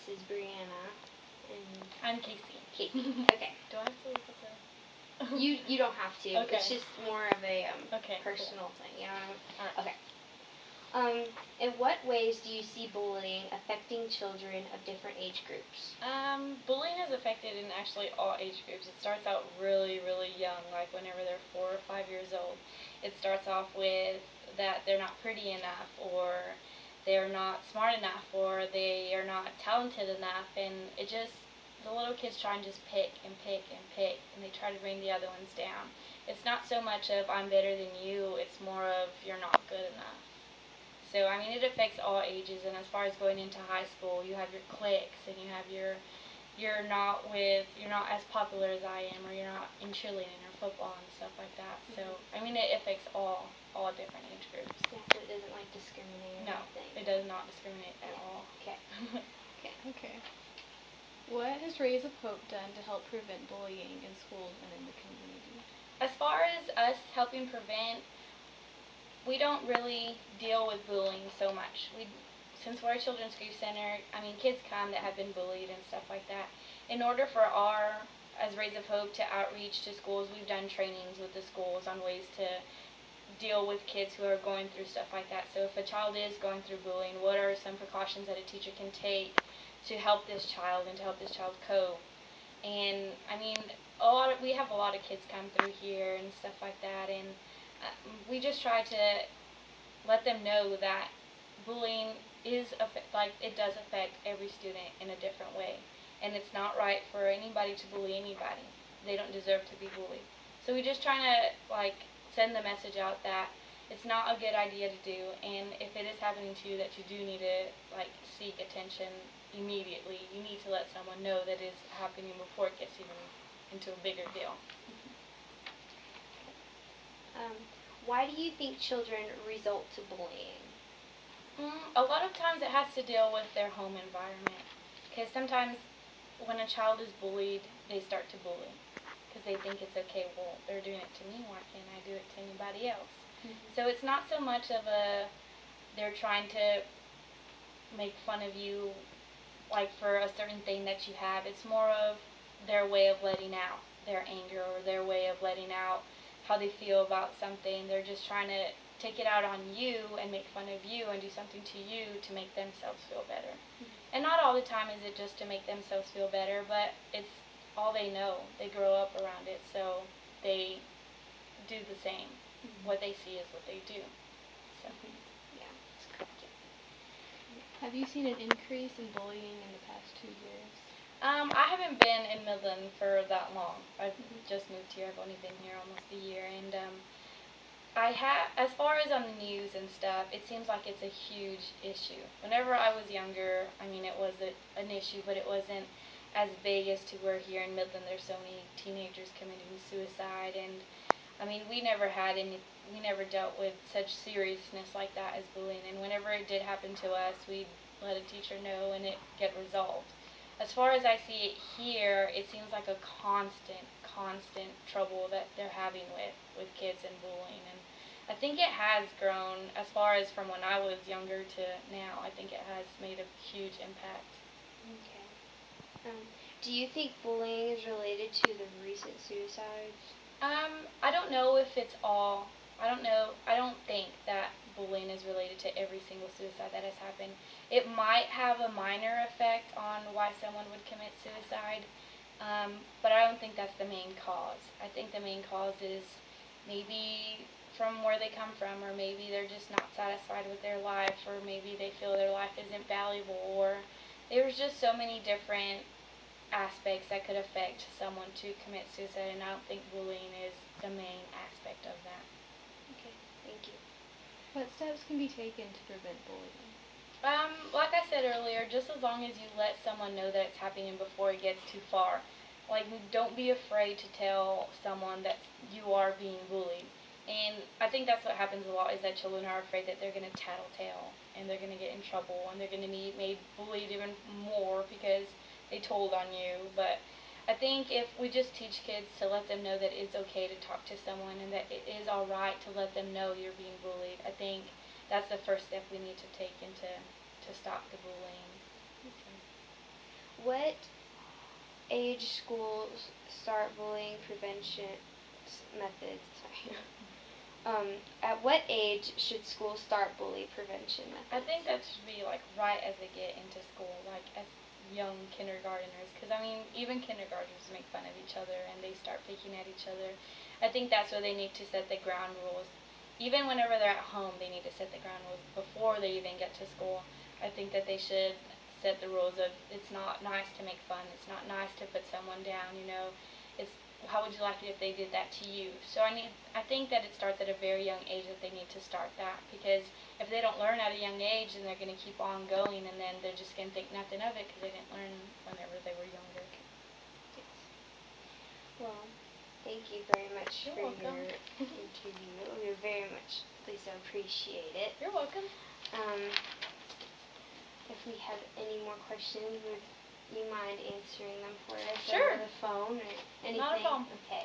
this is Brianna. And I'm Casey. Casey. Okay. Do I have to look at the... You don't have to. Okay. It's just more of a personal thing. You know what I mean? All right. Okay. In what ways do you see bullying affecting children of different age groups? Bullying is affected in actually all age groups. It starts out really, really young, like whenever they're 4 or 5 years old. It starts off with that they're not pretty enough, or they're not smart enough, or they are not talented enough, and the little kids try and just pick and pick and pick, and they try to bring the other ones down. It's not so much of I'm better than you, it's more of you're not good enough. So, I mean, it affects all ages, and as far as going into high school, you have your cliques, and you have you're not as popular as I am, or you're not in cheerleading or football and stuff like that. So, I mean, it affects all different age groups. Yeah, so it doesn't, like, discriminate or anything? No, it does not discriminate at all. Okay. Okay. What has Rays of Hope done to help prevent bullying in schools and in the community? As far as us helping prevent, we don't really deal with bullying so much. Since we're a children's grief center, I mean, kids come that have been bullied and stuff like that. In order for as Rays of Hope, to outreach to schools, we've done trainings with the schools on ways to deal with kids who are going through stuff like that. So if a child is going through bullying, what are some precautions that a teacher can take to help this child and to help this child cope? And, I mean, we have a lot of kids come through here and stuff like that, and we just try to let them know that bullying it does affect every student in a different way, and it's not right for anybody to bully anybody. They don't deserve to be bullied. So we just try to send the message out that it's not a good idea to do, and if it is happening to you, that you do need to seek attention immediately. You need to let someone know that it's happening before it gets even into a bigger deal. Why do you think children resort to bullying? A lot of times it has to deal with their home environment, because sometimes when a child is bullied, they start to bully because they think it's okay. Well, they're doing it to me, why can't I do it to anybody else? So it's not so much of they're trying to make fun of you for a certain thing that you have. It's more of their way of letting out their anger, or their way of letting out how they feel about something. They're just trying to take it out on you and make fun of you and do something to you to make themselves feel better. And not all the time is it just to make themselves feel better, but it's all they know. They grow up around it, so they do the same. What they see is what they do. So. Yeah, that's correct. Have you seen an increase in bullying in the past 2 years? I haven't been in Midland for that long. I've just moved here. I've only been here almost a year, and as far as on the news and stuff, it seems like it's a huge issue. Whenever I was younger, I mean, it was an issue, but it wasn't as big as to where here in Midland there's so many teenagers committing suicide, and I mean, we never dealt with such seriousness like that as bullying, and whenever it did happen to us, we'd let a teacher know and it get resolved. As far as I see it here, it seems like a constant trouble that they're having with kids and bullying, and I think it has grown as far as from when I was younger to now. I think it has made a huge impact. Okay. Do you think bullying is related to the recent suicides? I don't know if it's all. I don't think that bullying is related to every single suicide that has happened. It might have a minor effect on why someone would commit suicide, but I don't think that's the main cause. I think the main cause is maybe from where they come from, or maybe they're just not satisfied with their life, or maybe they feel their life isn't valuable, or there's just so many different aspects that could affect someone to commit suicide, and I don't think bullying is the main aspect of that. Okay, thank you. What steps can be taken to prevent bullying? Like I said earlier, just as long as you let someone know that it's happening before it gets too far. Don't be afraid to tell someone that you are being bullied. And I think that's what happens a lot, is that children are afraid that they're going to tattletale, and they're going to get in trouble, and they're going to be made bullied even more because they told on you. But I think if we just teach kids to let them know that it's okay to talk to someone, and that it is all right to let them know you're being bullied, I think that's the first step we need to take to stop the bullying. what age schools start bullying prevention methods? Sorry. At what age should schools start bully prevention methods? I think that should be like right as they get into school, like as young kindergarteners, because I mean even kindergartners make fun of each other and they start picking at each other. I think that's where they need to set the ground rules. Even whenever they're at home, they need to set the ground rules before they even get to school. I think that they should set the rules of it's not nice to make fun, it's not nice to put someone down, it's how would you like it if they did that to you? So I think that it starts at a very young age that they need to start that, because if they don't learn at a young age, then they're going to keep on going, and then they're just going to think nothing of it because they didn't learn whenever they were younger. Yes. Well, thank you very much You're for welcome. your interview. We very much, Lisa, appreciate it. You're welcome. If we have any more questions, would you mind answering them for us Sure. over the phone or anything? Not a problem. Okay.